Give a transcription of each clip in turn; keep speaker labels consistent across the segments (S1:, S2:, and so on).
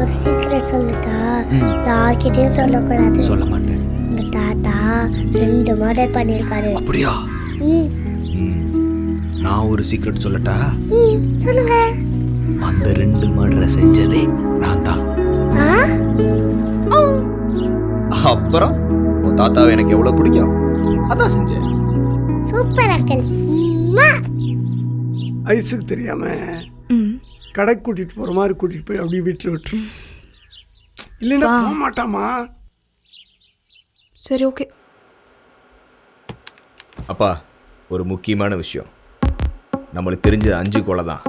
S1: ஒரு சீக்கிரம் சொல்லட்டா? யார்கிட்டயும் சொல்லக்கூடாது.
S2: சொல்ல மாட்டேன்.
S1: உங்க தாத்தா 2 மர்டர் பண்ணிருக்காரு.
S2: அப்படியா? நான் ஒரு சீக்ரெட் சொல்லட்டா?
S1: சொல்லுங்க.
S2: அந்த 2 மர்டரை செஞ்சதே நான் தான். அப்புறம் உன் தாத்தாவை எனக்கு எவ்வளவு பிடிக்கும், அதான் செஞ்சேன்.
S1: Super uncle.
S3: ஐஸுக்கு தெரியாம கடைக்கு கூட்டிட்டு போற மாதிரி கூட்டிட்டு போய் அப்படியே வீட்டில் விட்டுரு. இல்லைன்னா போக மாட்டாமா?
S4: சரி, ஓகே.
S2: அப்பா, ஒரு முக்கியமான விஷயம். நம்மளுக்கு தெரிஞ்ச 5 கொலை தான்,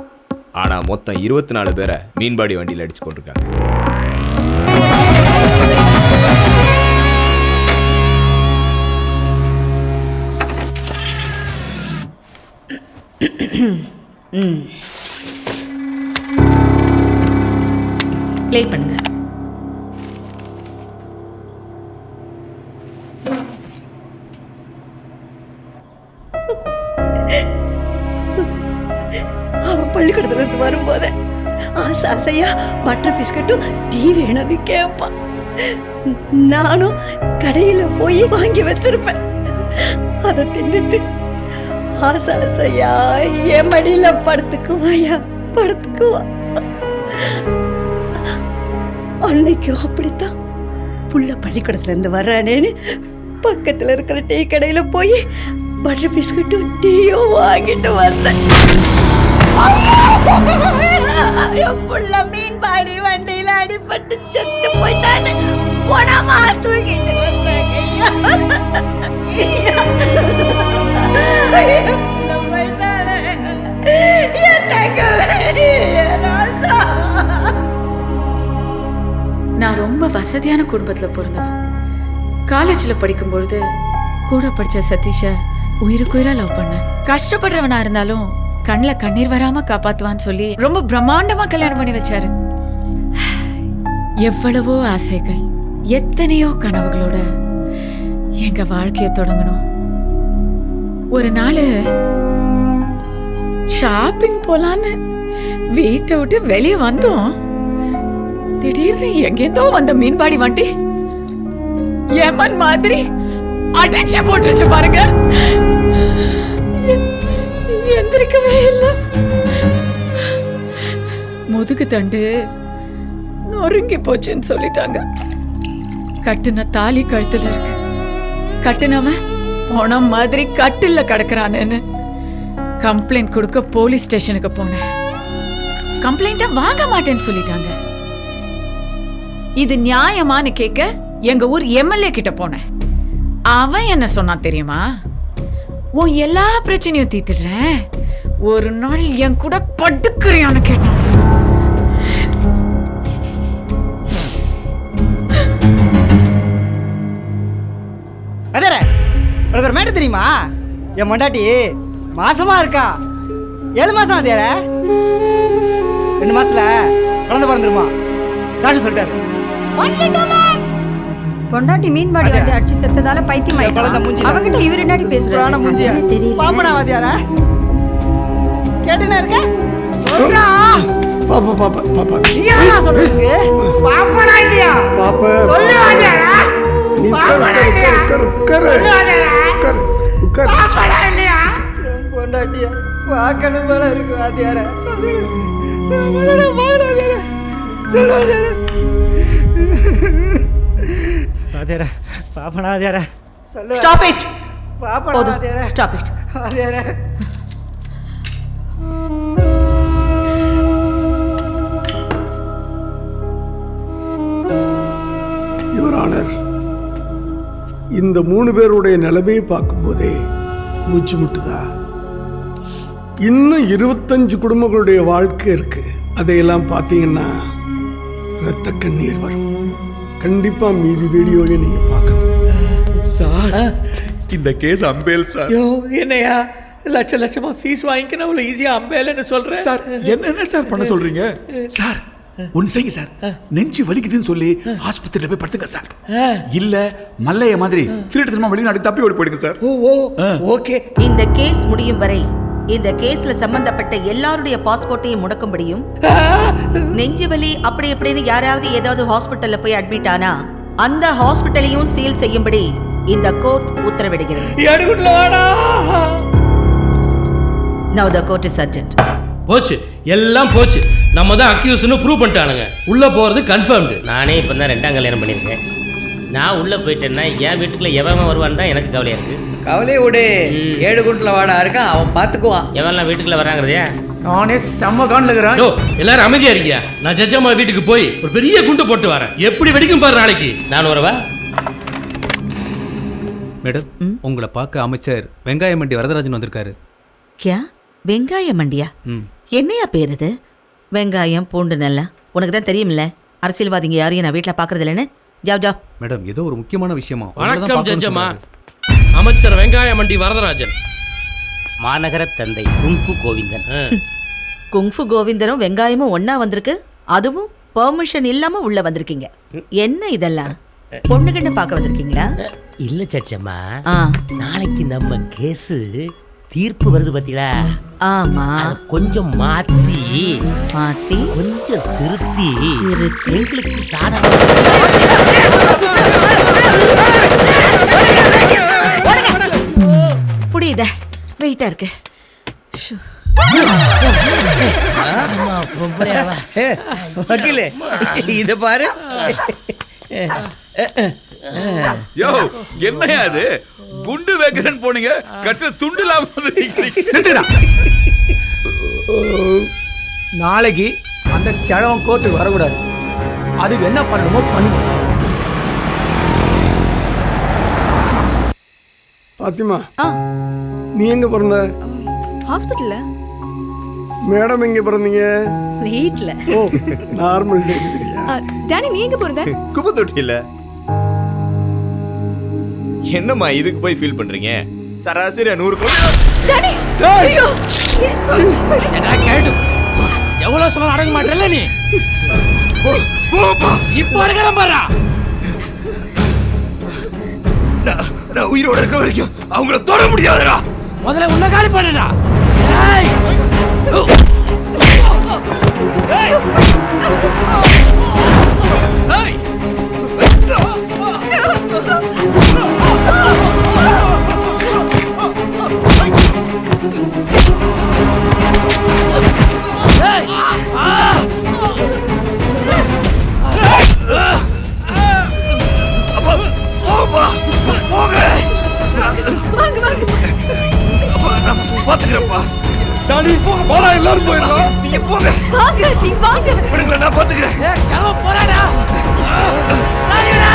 S2: ஆனா மொத்தம் 24 பேரை மீன்பாடி வண்டியில் அடிச்சு கொண்டிருக்காங்க.
S4: ப்ளே பண்ணுங்க.
S5: அவன் பள்ளிக்கூடத்துல இருந்து வரும்போது ஆசையா பட்டர் பிஸ்கட்டும் டீ வேணும்னு கேட்பான். நானும் கடையில போய் வாங்கி வச்சிருப்பேன். அதை தின்னுட்டு ஆசையா என் மடியில படுத்துக்குவா. அன்னைக்கும் அப்படித்தான். புள்ள பள்ளிக்கூடத்துல இருந்து வர்றானேன்னு பக்கத்துல இருக்கிற டீ கடையில போய் பட்டர் பிஸ்கட்டும் டீயும் வாங்கிட்டு வந்தேன். என் புள்ள மீன்பாடி வண்டியில அடிபட்டு செத்து போயிட்டான்னு உணமா தூக்கிட்டு வந்தாங்க.
S4: நான் ரொம்ப வசதியான குடும்பத்துல பிறந்தவன். காலேஜ்ல படிக்கும் பொழுது கூட படிச்ச சதீஷ உயிருக்குயிரா லவ் பண்ணேன். கஷ்டப்படுறவனா இருந்தாலும் கண்ணில் கண்ணீர் வராம காப்பாத்துவான்னு சொல்லி ரொம்ப பிரம்மாண்டமா கல்யாணம் பண்ணி வச்சாரு. எவ்வளவோ ஆசைகள், எத்தனையோ கனவுகளோட எங்க வாழ்க்கைய தொடங்கணும். ஒரு நாள் ஷாப்பிங் போலான்னு வீட்டை விட்டு வெளியே வந்தோம். திடீர்னு எங்கேதோ வந்த மீன்பாடி வண்டி ஏமன் மாதிரி அடிச்சு போட்டுருச்சு பாருங்க. எந்திரிக்கவே இல்லை. முதுகு தண்டு நொறுங்கி போச்சுன்னு சொல்லிட்டாங்க. கட்டுன தாலி கழுத்துல இருக்கு. கட்டுனவன் போன மாதிரி கட்டில்ல கிடக்குறானு கம்ப்ளைண்ட் கொடுக்க போலீஸ் ஸ்டேஷனுக்கு போனேன். கம்ப்ளைண்ட வாங்க மாட்டேன்னு சொல்லிட்டாங்க. இது நியாயமானு கேட்க எங்க ஊர் எம்எல்ஏ கிட்ட போனேன். அவன் என்ன சொன்னான் தெரியுமா? உன் எல்லா பிரச்சனையும் தீர்த்துடுறேன், ஒரு நாள் என் கூட படுக்கிறியான்னு கேட்டான்.
S6: அதே உனக்கு ஒரு மேட்டர் தெரியுமா? என் மண்டாட்டி மாசமா இருக்கா. 7 மாசம் அதே 2 மாசத்துல குழந்தை பிறந்துருமா டாக்டர் சொல்லிட்டாரு.
S5: பொண்டாட்டி மீன்பாடி வந்து அடிச்சு செத்ததால பைத்தியம் அவங்கிட்ட இவர் என்னடி பேசுறாரு?
S6: பாப்பனா வாத்தியாரா கேட்டுனா இருக்க? சொல்றா
S3: பாப்பா பாப்பா பாப்பா
S6: நீயா சொல்றீங்க? பாப்பனா இல்லையா?
S3: பாப்பா
S6: சொல்லு வாத்தியாரா.
S3: நீ உட்கார்.
S6: பாப்பனா இல்லையா? பொண்டாட்டியா பார்க்கணும் போல இருக்கு வாத்தியாரா. சொல்லு வாத்தியாரா. வாத்தியாரா பாப்பனா வாத்தியாரா சொல்லு.
S5: Stop it.
S6: பாப்பனா வாத்தியாரா
S5: ஸ்டாப் இட்.
S6: வாத்தியாரா
S3: யுவர் ஆனர், இந்த 3 பேருடைய நிலைமையை பார்க்கும்போதே மூச்சு முட்டுதா? இன்னும் 25 குடும்பங்களுடைய வாழ்க்கை இருக்கு. அதையெல்லாம் பார்த்தீங்கன்னா ரத்த கண்ணீர் வரும். கண்டிப்பா மீதி வீடியோவை நீங்க பார்க்கணும்.
S2: சார், இந்த கேஸ் அம்பேல் சார்.
S7: யோ என்னையா லட்சமா ஃபீஸ் வாங்கிக்கணும் அவ்வளோ ஈஸியா அம்பேல்னு சொல்றேன்
S8: சார். என்ன சார் பண்ண சொல்றீங்க சார்? ஒன்னு செய்யுங்க சார், நெஞ்சு வலிக்குதுன்னு சொல்லி ஆஸ்பத்திரியில போய் படுத்துங்க சார். இல்ல மல்லைய மாதிரி திருட்டுத்தனமா வெளிநாடு தப்பி ஓடி போயிடுங்க சார்.
S7: ஓ ஓகே.
S9: இந்த கேஸ் முடியும் வரை
S5: இந்த கேஸ்ல சம்பந்தப்பட்ட எல்லாருடைய பாஸ்போர்ட்டையும் முடக்கும்படியும், நெஞ்சு வலி அப்படி இப்படின்னு யாராவது ஏதாவது ஹாஸ்பிட்டல்ல போய் அட்மிட் ஆனா அந்த ஹாஸ்பிட்டலையும் சீல் செய்யும்படி இந்த court உத்தரவிடுகிறது. Now the court is adjourned.
S9: போச்சு, எல்லாம் போச்சு. நம்ம தான் அக்யூஸ்னு ப்ரூவ் பண்ணிட்டானுங்க. உள்ள போறது கன்ஃபர்ம்டு. நானே இப்போ தான் 2ஆம் கல்யாணம் பண்ணியிருக்கேன். நான் உள்ள போயிட்டேன்னா என் வீட்டுக்குள்ள எவன் வருவான்னு தான் எனக்கு கவலையா இருக்கு.
S6: கவலையை விடு, 7 குண்டில் வாடா இருக்கான், அவன் பார்த்துக்குவான்.
S9: எவன்லாம் வீட்டுக்குள்ள வராங்கிறதே
S7: நானே செம்ம காண்டில் இருக்கிறேன்.
S9: எல்லாரும் அமைதியா இருக்கியா? நான் ஜட்ஜம்மா வீட்டுக்கு போய் ஒரு பெரிய குண்டு போட்டு வரேன். எப்படி வெடிக்கும் பாரு நாளைக்கு. நான் வரவா?
S10: மேடம், உங்களை பார்க்க அமைச்சர் வெங்காய மண்டி வரதராஜன் வந்திருக்காரு.
S5: கியா? வெங்காய மண்டியா? என்னையா பேர் இது? வெங்காயம் பூண்டு நல்லா உனக்கு தான் தெரியும்ல. அரசியல்வாதிங்க யாரையும் நான் வீட்டில் பார்க்கறது இல்லைன்னு. ஜாவ் ஜாவ்.
S10: மேடம், ஏதோ ஒரு முக்கியமான விஷயமா.
S9: வணக்கம் ஜட்ஜம்மா. அமைச்சர் வெங்காய மண்டி வரதராஜன். மாநகர தந்தை குங்ஃபு கோவிந்தன்.
S5: குங்ஃபு கோவிந்தனும் வெங்காயமும் ஒன்னா வந்திருக்கு. அதுவும் பெர்மிஷன் இல்லாம உள்ள வந்திருக்கீங்க. என்ன இதெல்லாம்? பொண்ணுகிட்ட பார்க்க வந்திருக்கீங்களா?
S9: இல்ல ஜட்ஜம்மா, நாளைக்கு நம்ம கேஸ் தீர்ப்பு வருது பாத்தீங்களா?
S5: ஆமா.
S9: கொஞ்சம் மாத்தி
S5: கொஞ்சம்
S9: திருத்தி எங்களுக்கு சாதா
S5: புரியுத. வெயிட்டா இருக்கு.
S6: வக்கீலே, இத பாரு.
S8: யோ, என்னையா அது? குண்டு வைக்கிறேன்னு போனீங்க, கடைசியில துண்டு இல்லாம
S7: நாளைக்கு அந்த கிழவன் கோர்ட்டுக்கு வரக்கூடாது. அதுக்கு என்ன பண்ணணுமோ பண்ணுங்க.
S3: பாத்திமா, நீ எங்க பிறந்த?
S11: ஹாஸ்பிட்டல்ல.
S3: மேடம் எங்க பிறந்தீங்க?
S11: வீட்ல.
S3: ஓ, நார்மல் டெலிவரியா?
S11: டானி, நீ எங்க பிறந்த?
S2: குப்பை தொட்டியில. என்னம்மா இதுக்கு போய் ஃபீல் பண்றீங்க? சராசரி 100
S11: டானி, ஐயோ!
S9: என்னடா கேடு? எவ்வளவு சொல்ல அடங்க மாட்டேல்ல நீ? இப்போ அடங்கற பாரா.
S8: நான் உயிரோட இருக்க வரைக்கும் அவங்கள தொட முடியாதுடா.
S9: முதல்ல உன்னை காலி பண்ணுடா. ஏய்! ஏய்! ஏய்!
S8: பாத்துக்கிறப்பா. டாடி, போடா, எல்லாரும் போயிடலாம். நீங்க போங்க.
S11: வாங்க, நீ வாங்க.
S8: உனக்கு நான் பாத்துக்கிறேன்.
S9: கிளம்ப போறாடா. சாயடா.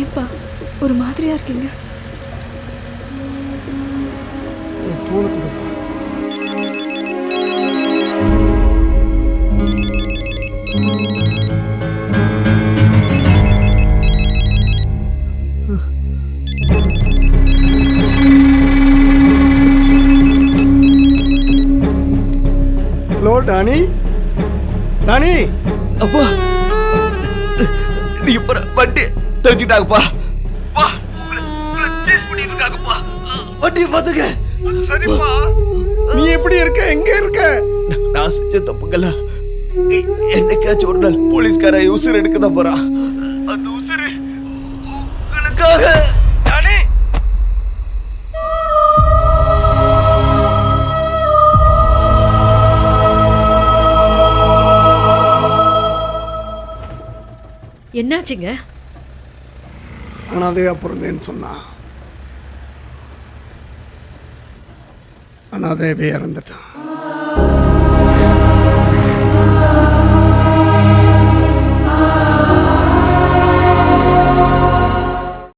S11: ஏப்பா ஒரு மாதிரியா இருக்கீங்க?
S3: போன கொடுப்பா. Hello Danny. டானி,
S2: அப்பா, நீ இப்ப வண்டி தெரிஞ்சுட்டாங்கப்பா.
S8: வண்டியை பாத்துக்க.
S3: நீ எப்படி இருக்க? எங்க இருக்க?
S2: நான் செஞ்ச தப்புங்கள என்னைக்காச்சும் ஒரு நாள் போலீஸ்கார உசுர் எடுக்க தான் போறான். அந்த உசுரு உங்களுக்காக.
S11: என்னாச்சுங்க?
S3: அனாதையா பிறந்தேன்னு சொன்னா அனாதையவே இறந்துட்டான்.